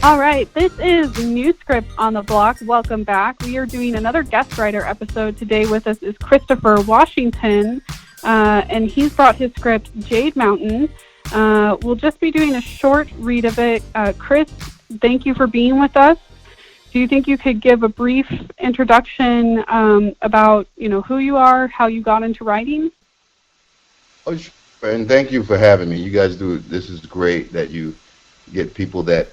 All right, this is New Script on the Block. Welcome back. We are doing another guest writer episode. Today with us is Christopher Washington, and he's brought his script, Jade Mountain. We'll just be doing a short read of it. Chris, thank you for being with us. Do you think you could give a brief introduction about, who you are, how you got into writing? Oh, sure. And thank you for having me. You guys this is great that you get people that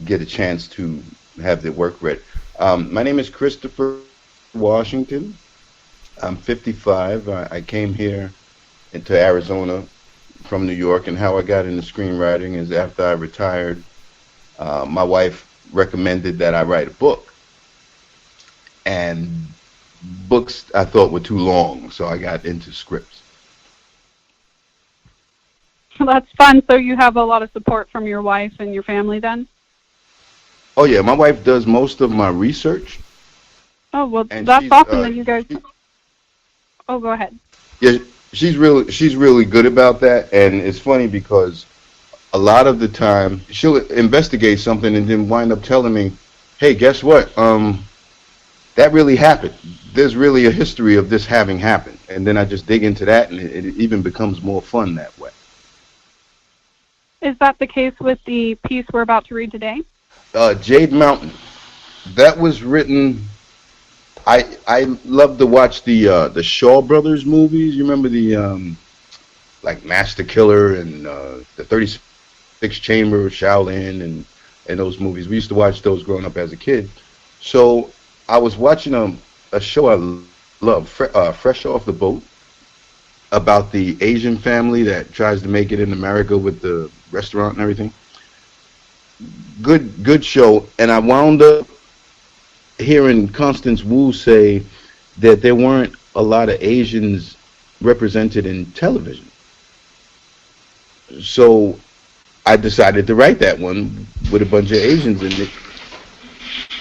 get a chance to have their work read. My name is Christopher Washington. I'm 55. I came here into Arizona from New York, and how I got into screenwriting is after I retired, my wife recommended that I write a book. And books I thought were too long, so I got into scripts. That's fun. So you have a lot of support from your wife and your family then? Oh yeah, my wife does most of my research. Oh, well, that's awesome that you guys... Oh, go ahead. Yeah, she's really good about that, and it's funny because a lot of the time she'll investigate something and then wind up telling me, hey, guess what? That really happened. There's really a history of this having happened. And then I just dig into that, and it even becomes more fun that way. Is that the case with the piece we're about to read today? Jade Mountain. That was written... I love to watch the Shaw Brothers movies. You remember the like Master Killer and the 36 Chamber, Shaolin, and those movies. We used to watch those growing up as a kid. So I was watching a show I love, Fresh Off the Boat, about the Asian family that tries to make it in America with the restaurant and everything. Good show. And I wound up hearing Constance Wu say that there weren't a lot of Asians represented in television. So I decided to write that one with a bunch of Asians in it,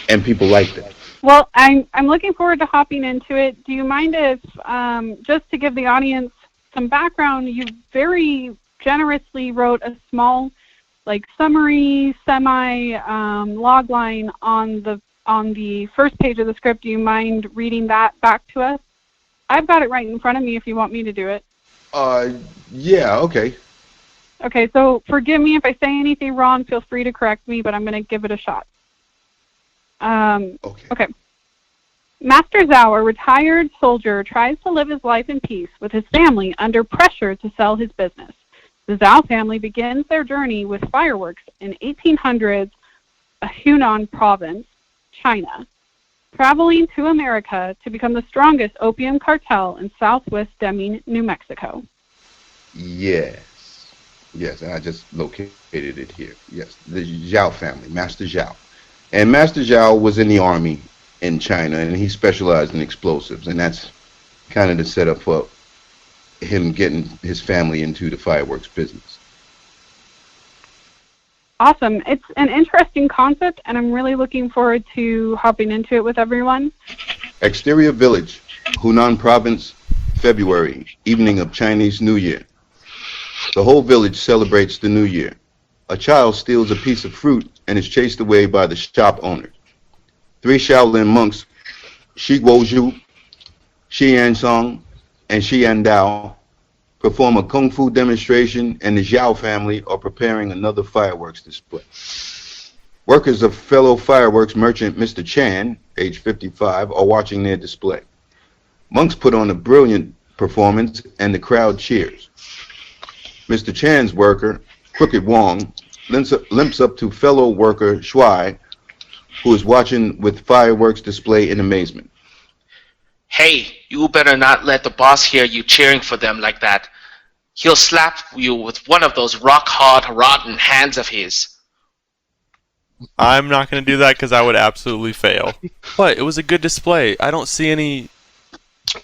and people liked it. Well, I'm looking forward to hopping into it. Do you mind if, just to give the audience some background, you very generously wrote a small, summary, log line on the first page of the script. Do you mind reading that back to us? I've got it right in front of me if you want me to do it. Yeah, okay. Okay, so forgive me if I say anything wrong. Feel free to correct me, but I'm going to give it a shot. Okay. Master Zhao, a retired soldier, tries to live his life in peace with his family under pressure to sell his business. The Zhao family begins their journey with fireworks in 1800s Hunan province, China, traveling to America to become the strongest opium cartel in southwest Deming, New Mexico. Yes, and I just located it here. Yes, the Zhao family, Master Zhao. And Master Zhao was in the army in China, and he specialized in explosives, and that's kind of the setup for him getting his family into the fireworks business. Awesome. It's an interesting concept, and I'm really looking forward to hopping into it with everyone. Exterior village, Hunan province, February, evening of Chinese New Year. The whole village celebrates the New Year. A child steals a piece of fruit and is chased away by the shop owner. 3 Shaolin monks, Shi Guozhu, Shi Yansong, and Shi Yandao, perform a kung fu demonstration, and the Zhao family are preparing another fireworks display. Workers of fellow fireworks merchant Mr. Chan, age 55, are watching their display. Monks put on a brilliant performance, and the crowd cheers. Mr. Chan's worker, Crooked Wong, limps up to fellow worker Shuai, who is watching with fireworks display in amazement. Hey, you better not let the boss hear you cheering for them like that. He'll slap you with one of those rock-hard, rotten hands of his. I'm not going to do that because I would absolutely fail. But it was a good display. I don't see any...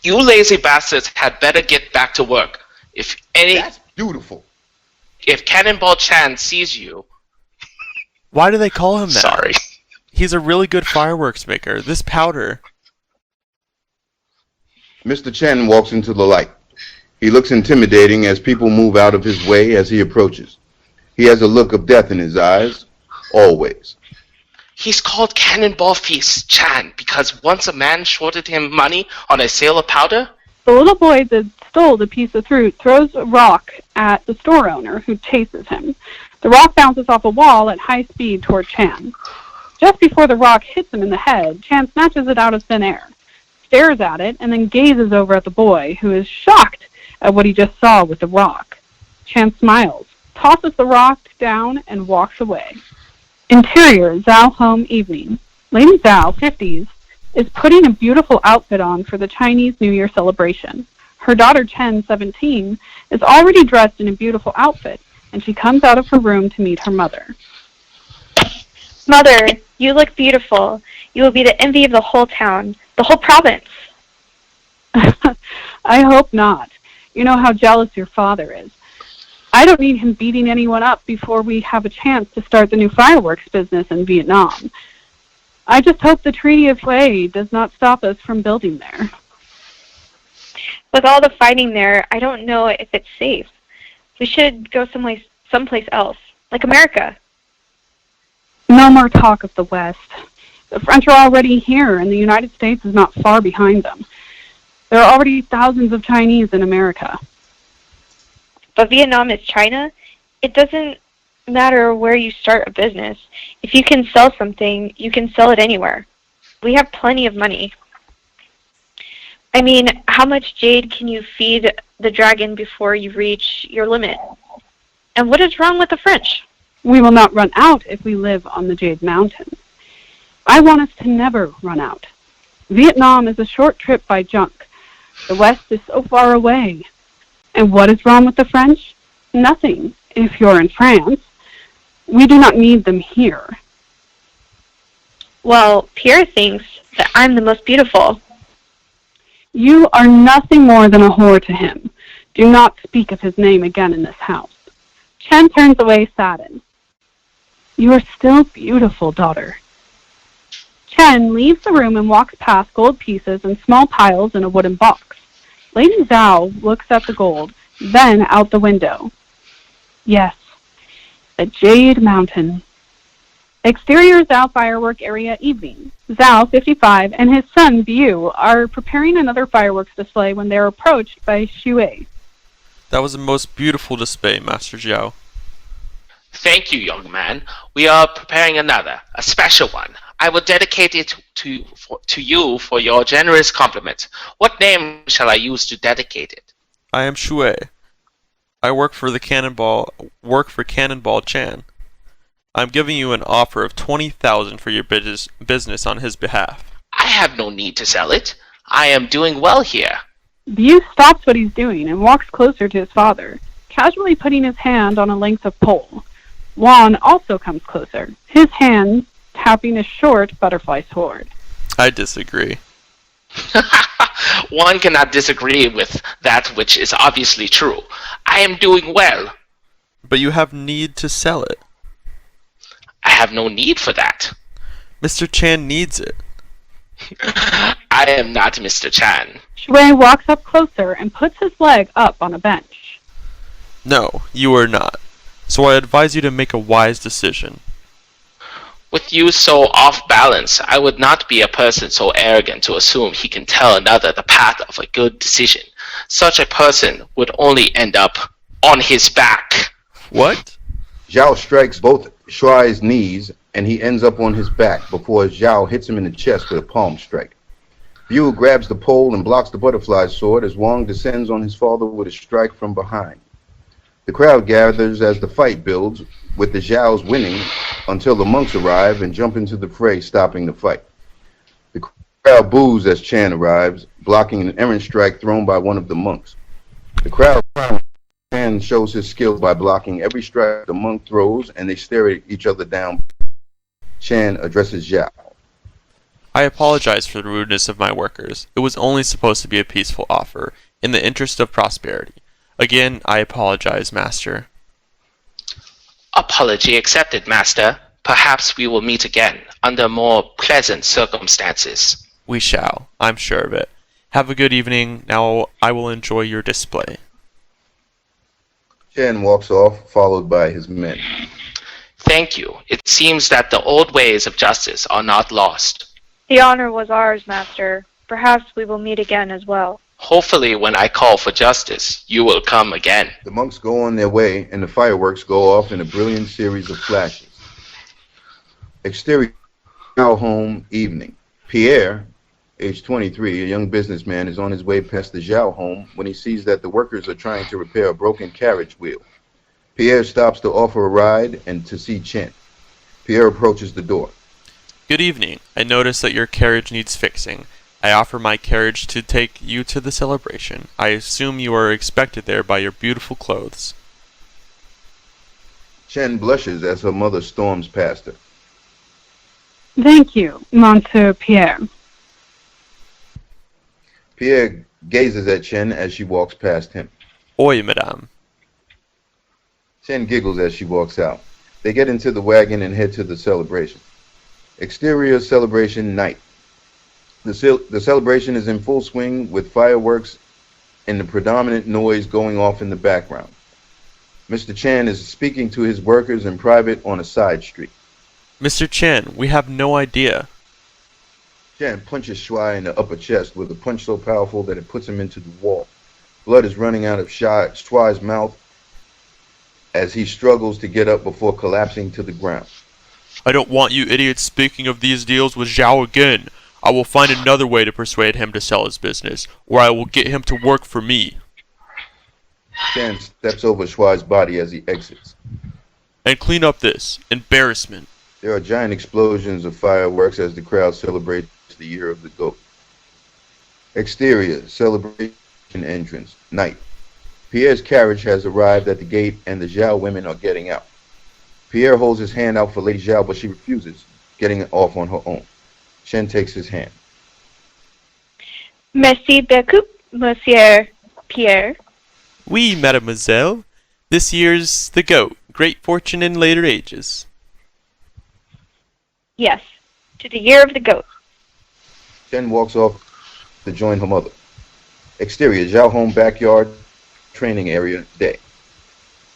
You lazy bastards had better get back to work. That's beautiful. If Cannonball Chan sees you... Why do they call him that? Sorry. He's a really good fireworks maker. This powder... Mr. Chen walks into the light. He looks intimidating as people move out of his way as he approaches. He has a look of death in his eyes. always. He's called Cannonball Feast Chan because once a man shorted him money on a sale of powder. The little boy that stole the piece of fruit throws a rock at the store owner, who chases him. The rock bounces off a wall at high speed toward Chan. Just before the rock hits him in the head, Chan snatches it out of thin air, stares at it, and then gazes over at the boy, who is shocked at what he just saw with the rock. Chan smiles, tosses the rock down, and walks away. Interior, Zhao home evening. Lady Zhao, 50s, is putting a beautiful outfit on for the Chinese New Year celebration. Her daughter Chen, 17, is already dressed in a beautiful outfit, and she comes out of her room to meet her mother. Mother, you look beautiful. You will be the envy of the whole town, the whole province. I hope not. You know how jealous your father is. I don't need him beating anyone up before we have a chance to start the new fireworks business in Vietnam. I just hope the Treaty of Hue does not stop us from building there. With all the fighting there, I don't know if it's safe. We should go someplace else, like America. No more talk of the West. The French are already here, and the United States is not far behind them. There are already thousands of Chinese in America. But Vietnam is China. It doesn't matter where you start a business. If you can sell something, you can sell it anywhere. We have plenty of money. I mean, how much jade can you feed the dragon before you reach your limit? And what is wrong with the French? We will not run out if we live on the Jade Mountain. I want us to never run out. Vietnam is a short trip by junk. The West is so far away. And what is wrong with the French? Nothing, if you're in France. We do not need them here. Well, Pierre thinks that I'm the most beautiful. You are nothing more than a whore to him. Do not speak of his name again in this house. Chen turns away saddened. You are still beautiful, daughter. Chen leaves the room and walks past gold pieces and small piles in a wooden box. Lady Zhao looks at the gold, then out the window. Yes, the Jade Mountain. Exterior Zhao firework area evening. Zhao, 55, and his son, Biu, are preparing another fireworks display when they are approached by Xue. That was the most beautiful display, Master Zhao. Thank you, young man. We are preparing another, a special one. I will dedicate it to you for your generous compliment. What name shall I use to dedicate it? I am Xue. I work for Cannonball Chan. I'm giving you an offer of 20,000 for your business on his behalf. I have no need to sell it. I am doing well here. Biu stops what he's doing and walks closer to his father, casually putting his hand on a length of pole. Juan also comes closer, his hand tapping a short butterfly sword. I disagree. One cannot disagree with that which is obviously true. I am doing well. But you have need to sell it. I have no need for that. Mr. Chan needs it. I am not Mr. Chan. Xue walks up closer and puts his leg up on a bench. No, you are not. So I advise you to make a wise decision. With you so off balance, I would not be a person so arrogant to assume he can tell another the path of a good decision. Such a person would only end up on his back. What? Zhao strikes both Shuai's knees, and he ends up on his back before Zhao hits him in the chest with a palm strike. Biu grabs the pole and blocks the butterfly's sword as Wang descends on his father with a strike from behind. The crowd gathers as the fight builds, with the Zhaos winning until the monks arrive and jump into the fray, stopping the fight. The crowd boos as Chan arrives, blocking an errant strike thrown by one of the monks. The crowd Chan shows his skill by blocking every strike the monk throws, and they stare at each other down. Chan addresses Zhao. I apologize for the rudeness of my workers. It was only supposed to be a peaceful offer, in the interest of prosperity. Again, I apologize, Master. Apology accepted, Master. Perhaps we will meet again, under more pleasant circumstances. We shall. I'm sure of it. Have a good evening. Now I will enjoy your display. Chan walks off, followed by his men. Thank you. It seems that the old ways of justice are not lost. The honor was ours, Master. Perhaps we will meet again as well. Hopefully when I call for justice, you will come again. The monks go on their way, and the fireworks go off in a brilliant series of flashes. Exterior home, evening. Pierre, age 23, a young businessman, is on his way past the Zhao home when he sees that the workers are trying to repair a broken carriage wheel. Pierre stops to offer a ride and to see Chen. Pierre approaches the door. Good evening. I notice that your carriage needs fixing. I offer my carriage to take you to the celebration. I assume you are expected there by your beautiful clothes. Chen blushes as her mother storms past her. Thank you, Monsieur Pierre. Pierre gazes at Chen as she walks past him. Oi, madame. Chen giggles as she walks out. They get into the wagon and head to the celebration. Exterior celebration night. The celebration is in full swing with fireworks and the predominant noise going off in the background. Mr. Chan is speaking to his workers in private on a side street. Mr. Chen, we have no idea. Chan punches Shuai in the upper chest with a punch so powerful that it puts him into the wall. Blood is running out of Shuai's mouth as he struggles to get up before collapsing to the ground. I don't want you idiots speaking of these deals with Zhao again. I will find another way to persuade him to sell his business, or I will get him to work for me. Chan steps over Shuai's body as he exits. And clean up this embarrassment. There are giant explosions of fireworks as the crowd celebrates the year of the goat. Exterior, celebration entrance, night. Pierre's carriage has arrived at the gate and the Zhao women are getting out. Pierre holds his hand out for Lady Zhao, but she refuses, getting off on her own. Chen takes his hand. Merci beaucoup, Monsieur Pierre. Oui, mademoiselle. This year's the goat. Great fortune in later ages. Yes, to the year of the goat. Chen walks off to join her mother. Exterior, Zhao home backyard, training area, day.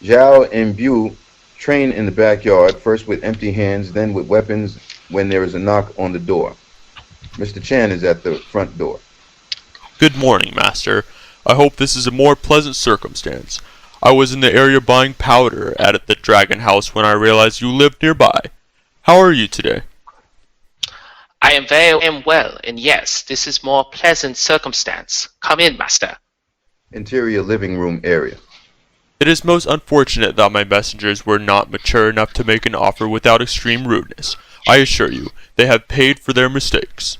Zhao and Bu train in the backyard, first with empty hands, then with weapons when there is a knock on the door. Mr. Chan is at the front door. Good morning, master. I hope this is a more pleasant circumstance. I was in the area buying powder at the Dragon House when I realized you lived nearby. How are you today? I am very well, and yes, this is more pleasant circumstance. Come in, master. Interior living room area. It is most unfortunate that my messengers were not mature enough to make an offer without extreme rudeness. I assure you, they have paid for their mistakes.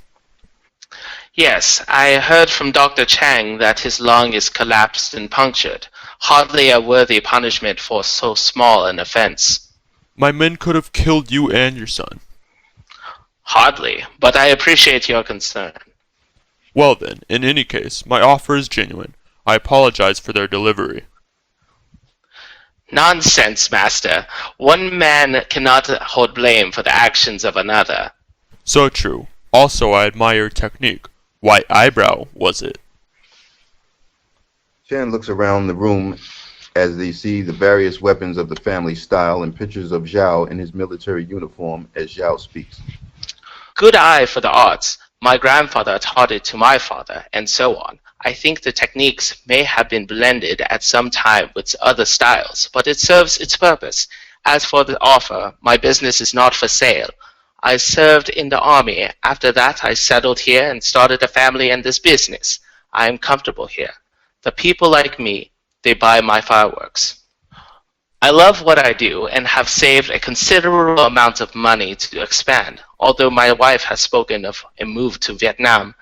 Yes, I heard from Dr. Chang that his lung is collapsed and punctured. Hardly a worthy punishment for so small an offense. My men could have killed you and your son. Hardly, but I appreciate your concern. Well then, in any case, my offer is genuine. I apologize for their delivery. Nonsense, master. One man cannot hold blame for the actions of another. So true. Also, I admire your technique. White eyebrow, was it? Chan looks around the room as they see the various weapons of the family style and pictures of Zhao in his military uniform as Zhao speaks. Good eye for the arts. My grandfather taught it to my father, and so on. I think the techniques may have been blended at some time with other styles, but it serves its purpose. As for the offer, my business is not for sale. I served in the army. After that, I settled here and started a family and this business. I am comfortable here. The people like me, they buy my fireworks. I love what I do and have saved a considerable amount of money to expand, although my wife has spoken of a move to Vietnam.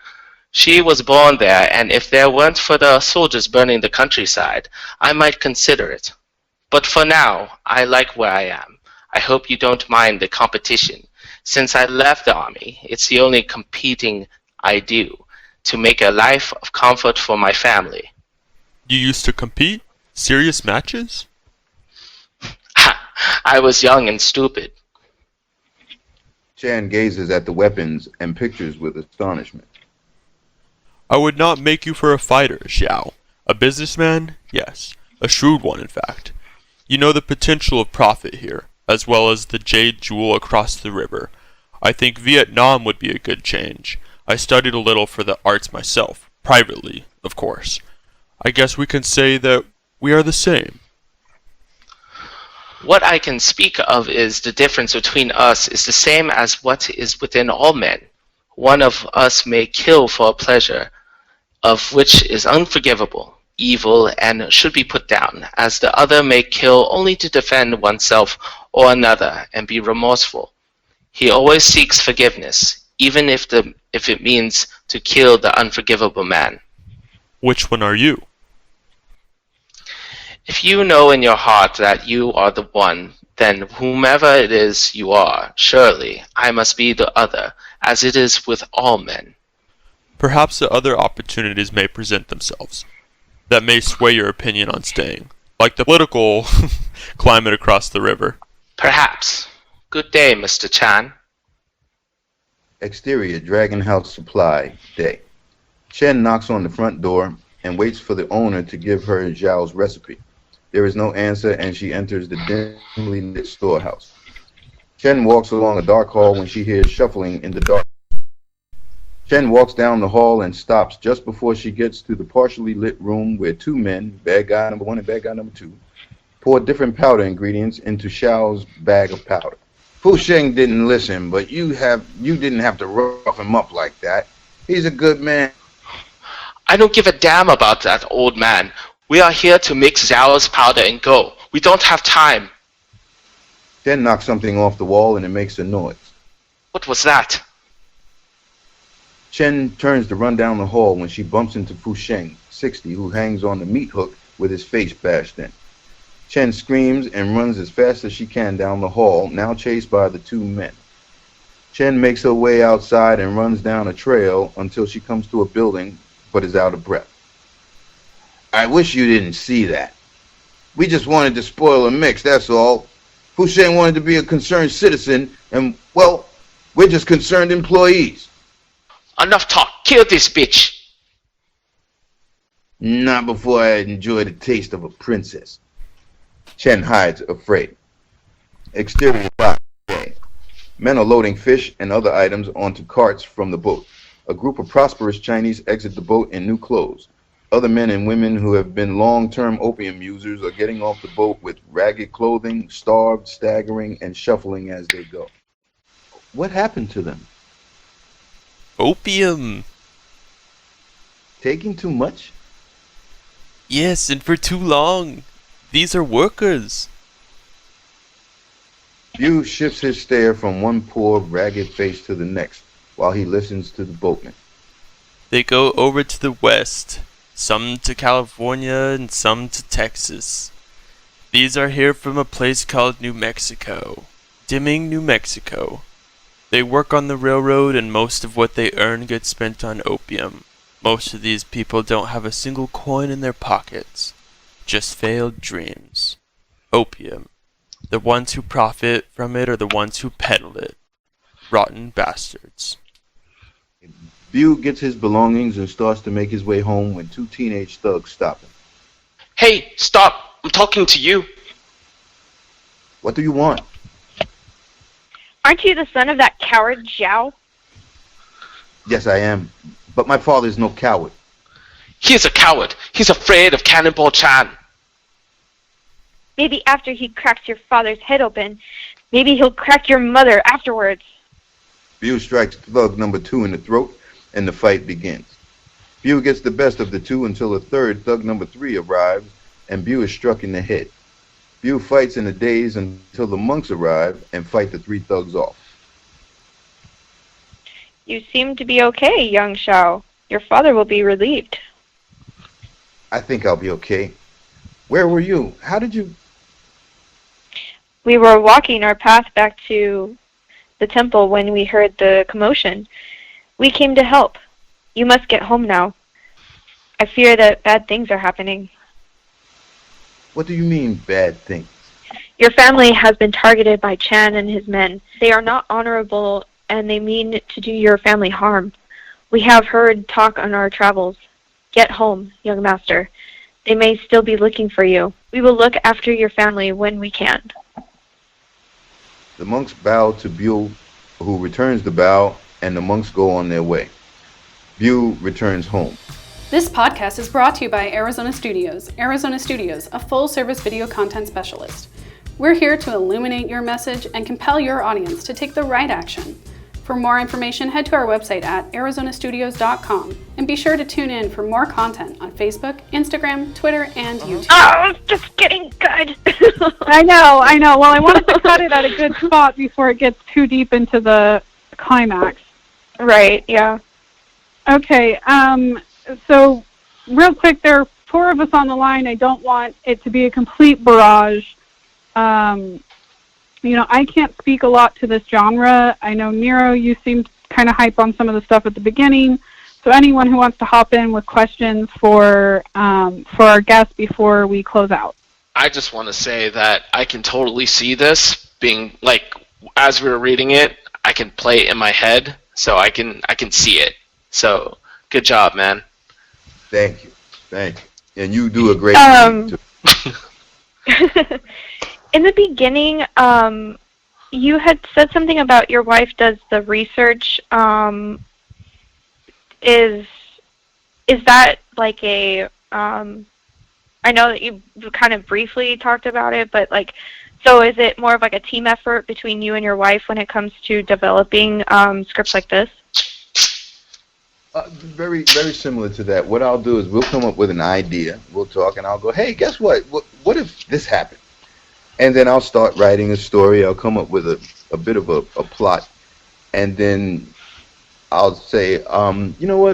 She was born there, and if there weren't for the soldiers burning the countryside, I might consider it. But for now, I like where I am. I hope you don't mind the competition. Since I left the army, it's the only competing I do to make a life of comfort for my family. You used to compete? Serious matches? I was young and stupid. Chan gazes at the weapons and pictures with astonishment. I would not make you for a fighter, Xiao. A businessman? Yes. A shrewd one, in fact. You know the potential of profit here. as well as the Jade Jewel across the river. I think Vietnam would be a good change. I studied a little for the arts myself, privately, of course. I guess we can say that we are the same. What I can speak of is the difference between us is the same as what is within all men. One of us may kill for a pleasure, of which is unforgivable, evil, and should be put down, as the other may kill only to defend oneself or another and be remorseful. He always seeks forgiveness, even if it means to kill the unforgivable man. Which one are you? If you know in your heart that you are the one, then whomever it is you are, surely I must be the other, as it is with all men. Perhaps the other opportunities may present themselves that may sway your opinion on staying, like the political climate across the river. Perhaps. Good day, Mr. Chan. Exterior, Dragon House Supply, day. Chen knocks on the front door and waits for the owner to give her Zhao's recipe. There is no answer, and she enters the dimly lit storehouse. Chen walks along a dark hall when she hears shuffling in the dark. Chen walks down the hall and stops just before she gets to the partially lit room where two men, bad guy number 1 and bad guy number 2, pour different powder ingredients into Xiao's bag of powder. Fu Sheng didn't listen, but you didn't have to rough him up like that. He's a good man. I don't give a damn about that old man. We are here to mix Zhao's powder and go. We don't have time. Chen knocks something off the wall and it makes a noise. What was that? Chen turns to run down the hall when she bumps into Fu Sheng, 60, who hangs on the meat hook with his face bashed in. Chen screams and runs as fast as she can down the hall, now chased by the two men. Chen makes her way outside and runs down a trail until she comes to a building, but is out of breath. I wish you didn't see that. We just wanted to spoil a mix, that's all. Fu Sheng wanted to be a concerned citizen, and, well, we're just concerned employees. Enough talk. Kill this bitch. Not before I enjoy the taste of a princess. Chen hides, afraid. Exterior box. Men are loading fish and other items onto carts from the boat. A group of prosperous Chinese exit the boat in new clothes. Other men and women who have been long-term opium users are getting off the boat with ragged clothing, starved, staggering, and shuffling as they go. What happened to them? Opium! Taking too much? Yes, and for too long. These are workers. Yu shifts his stare from one poor, ragged face to the next while he listens to the boatman. They go over to the west, some to California and some to Texas. These are here from a place called New Mexico. Deming, New Mexico. They work on the railroad and most of what they earn gets spent on opium. Most of these people don't have a single coin in their pockets. Just failed dreams. Opium. The ones who profit from it are the ones who peddle it. Rotten bastards. Biu gets his belongings and starts to make his way home when two teenage thugs stop him. Hey, stop. I'm talking to you. What do you want? Aren't you the son of that coward Zhao? Yes, I am. But my father is no coward. He's a coward. He's afraid of Cannonball Chan. Maybe after he cracks your father's head open, maybe he'll crack your mother afterwards. Biu strikes thug number 2 in the throat, and the fight begins. Biu gets the best of the two until a third, thug number 3, arrives, and Biu is struck in the head. Biu fights in a daze until the monks arrive and fight the 3 thugs off. You seem to be okay, young Zhao. Your father will be relieved. I think I'll be okay. Where were you? How did you... We were walking our path back to the temple when we heard the commotion. We came to help. You must get home now. I fear that bad things are happening. What do you mean, bad things? Your family has been targeted by Chan and his men. They are not honorable, and they mean to do your family harm. We have heard talk on our travels. Get home, young master. They may still be looking for you. We will look after your family when we can. The monks bow to Bule, who returns the bow, and the monks go on their way. Bule returns home. This podcast is brought to you by Arizona Studios. Arizona Studios, a full-service video content specialist. We're here to illuminate your message and compel your audience to take the right action. For more information, head to our website at arizonastudios.com and be sure to tune in for more content on Facebook, Instagram, Twitter, and YouTube. Oh, it's just getting good. I know. Well, I wanted to cut it at a good spot before it gets too deep into the climax. Right, yeah. Okay, so real quick, there are 4 of us on the line. I don't want it to be a complete barrage. I can't speak a lot to this genre. I know, Nero, you seemed kind of hype on some of the stuff at the beginning. So anyone who wants to hop in with questions for our guests before we close out. I just want to say that I can totally see this being, like, as we were reading it, I can play it in my head, so I can see it. So, good job, man. Thank you. And you do a great job, too. In the beginning, you had said something about your wife does the research. Is that like a? I know that you kind of briefly talked about it, but like, so is it more of like a team effort between you and your wife when it comes to developing scripts like this? Very, very similar to that. What I'll do is we'll come up with an idea. We'll talk, and I'll go, hey, guess what? What if this happened? And then I'll start writing a story. I'll come up with a bit of a plot, and then I'll say, you know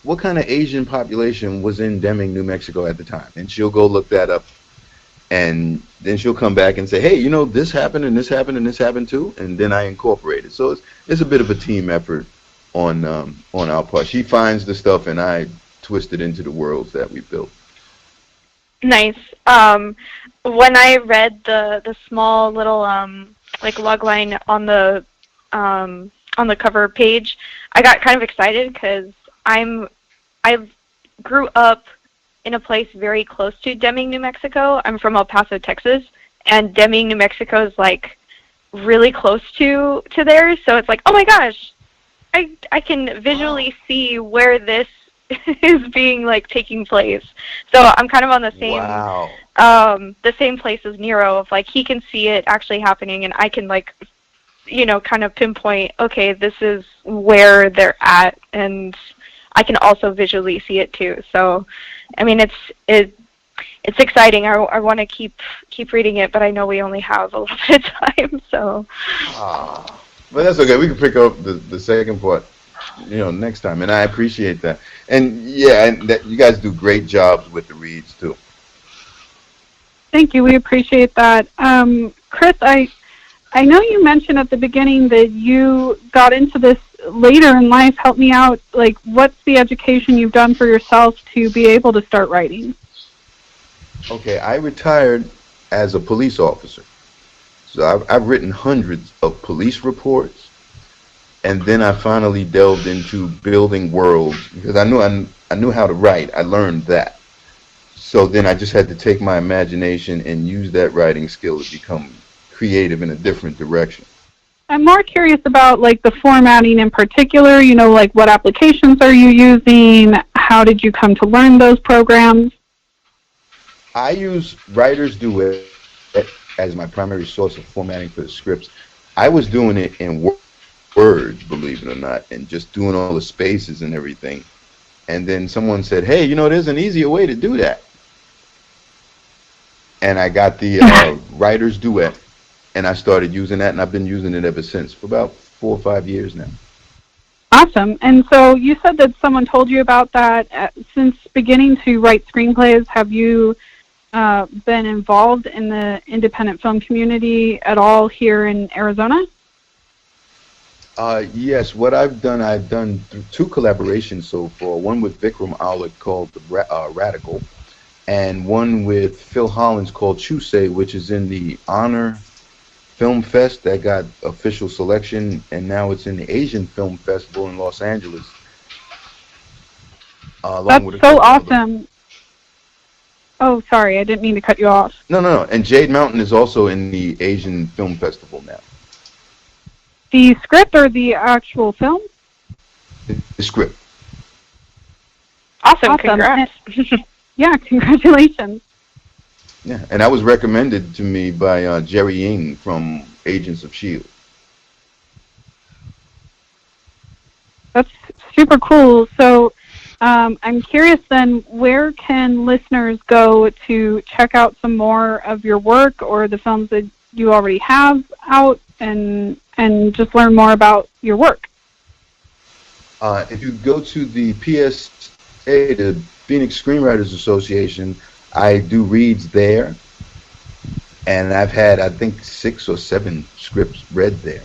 what kind of Asian population was in Deming, New Mexico at the time? And she'll go look that up, and then she'll come back and say, hey, this happened, and this happened, and this happened too, and then I incorporate it. So it's a bit of a team effort on our part. She finds the stuff, and I twist it into the worlds that we built. Nice. When I read the small little like log line on the cover page, I got kind of excited because I grew up in a place very close to Deming, New Mexico. I'm from El Paso, Texas, and Deming, New Mexico is like really close to there. So it's like, oh my gosh, I can visually see where this is being like taking place. So I'm kind of on the same place as Nero of like he can see it actually happening, and I can like kind of pinpoint, okay, this is where they're at, and I can also visually see it too. So I mean it's exciting. I want to keep reading it, but I know we only have a little bit of time, so But that's okay. We can pick up the second part next time, and I appreciate that. And you guys do great jobs with the reads too. Thank you. We appreciate that. Chris, I know you mentioned at the beginning that you got into this later in life. Help me out. Like, what's the education you've done for yourself to be able to start writing? Okay, I retired as a police officer. So I've written hundreds of police reports, and then I finally delved into building worlds because I knew how to write. I learned that. So then I just had to take my imagination and use that writing skill to become creative in a different direction. I'm more curious about like the formatting in particular. Like what applications are you using? How did you come to learn those programs? I use Writer's Duet as my primary source of formatting for the scripts. I was doing it in Word, believe it or not, and just doing all the spaces and everything. And then someone said, hey, there's an easier way to do that. And I got the Writer's Duet, and I started using that, and I've been using it ever since for about 4 or 5 years now. Awesome. And so you said that someone told you about that. Since beginning to write screenplays, have you been involved in the independent film community at all here in Arizona? Yes, what I've done 2 collaborations so far. One with Vikram Aulick called The Radical, and one with Phil Hollins called Chusei, which is in the Honor Film Fest that got official selection, and now it's in the Asian Film Festival in Los Angeles. That's so awesome. Oh, sorry, I didn't mean to cut you off. No. And Jade Mountain is also in the Asian Film Festival now. The script or the actual film? The script. Awesome. Awesome. Congrats. Yeah, congratulations. Yeah, and that was recommended to me by Jerry Ying from Agents of S.H.I.E.L.D. That's super cool. So I'm curious then, where can listeners go to check out some more of your work or the films that you already have out and just learn more about your work? If you go to the PSA, the Phoenix Screenwriters Association, I do reads there, and I've had, I think, 6 or 7 scripts read there,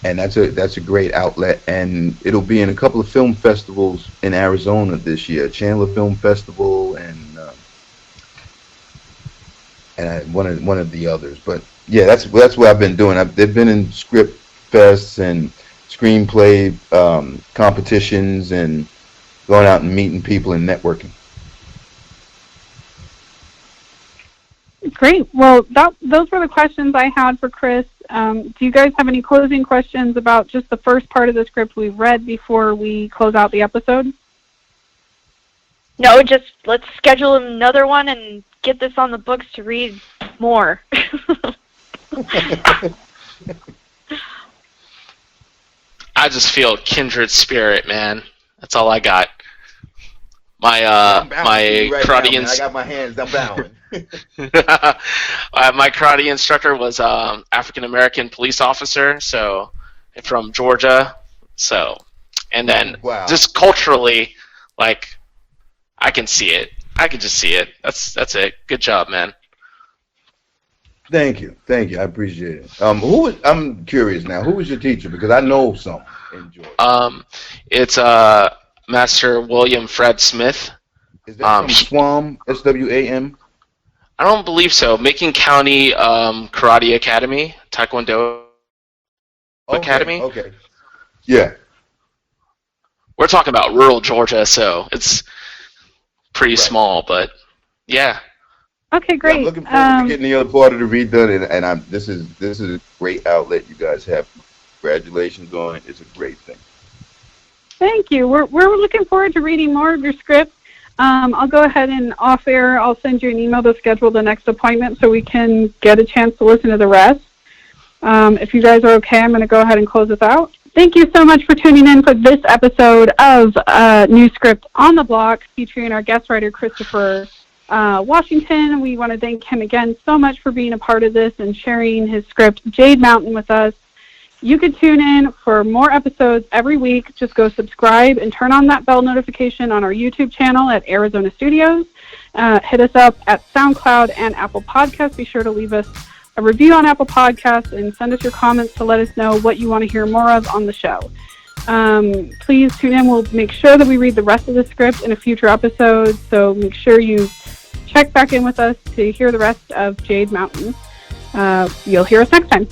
and that's a great outlet. And it'll be in a couple of film festivals in Arizona this year, Chandler Film Festival and one of the others. But yeah, that's what I've been doing. They've been in script fests and screenplay competitions and going out and meeting people and networking. Great. Well, those were the questions I had for Chris. Do you guys have any closing questions about just the first part of the script we've read before we close out the episode? No, just let's schedule another one and get this on the books to read more. I just feel kindred spirit, man. That's all I got. My karate I got my hands. I'm bowing. my karate instructor was African American police officer, so from Georgia. So, and then just culturally, like, I can see it. I can just see it. That's it. Good job, man. Thank you. I appreciate it. I'm curious now. Who was your teacher? Because I know some in Georgia. It's Master William Fred Smith. Is that from SWAM? SWAM? I don't believe so. Macon County Karate Academy, Taekwondo Academy. Okay. Yeah. We're talking about rural Georgia, so it's pretty small, but yeah. Okay, great. Yeah, I'm looking forward to getting the other part of the read done, and this is a great outlet you guys have. Congratulations on it. It's a great thing. Thank you. We're looking forward to reading more of your script. I'll go ahead and off air, I'll send you an email to schedule the next appointment so we can get a chance to listen to the rest. If you guys are okay, I'm going to go ahead and close this out. Thank you so much for tuning in for this episode of New Script on the Block, featuring our guest writer, Christopher Washington. We want to thank him again so much for being a part of this and sharing his script, Jade Mountain, with us. You can tune in for more episodes every week. Just go subscribe and turn on that bell notification on our YouTube channel at Arizona Studios. Hit us up at SoundCloud and Apple Podcasts. Be sure to leave us a review on Apple Podcasts and send us your comments to let us know what you want to hear more of on the show. Please tune in. We'll make sure that we read the rest of the script in a future episode, so make sure you check back in with us to hear the rest of Jade Mountain. You'll hear us next time.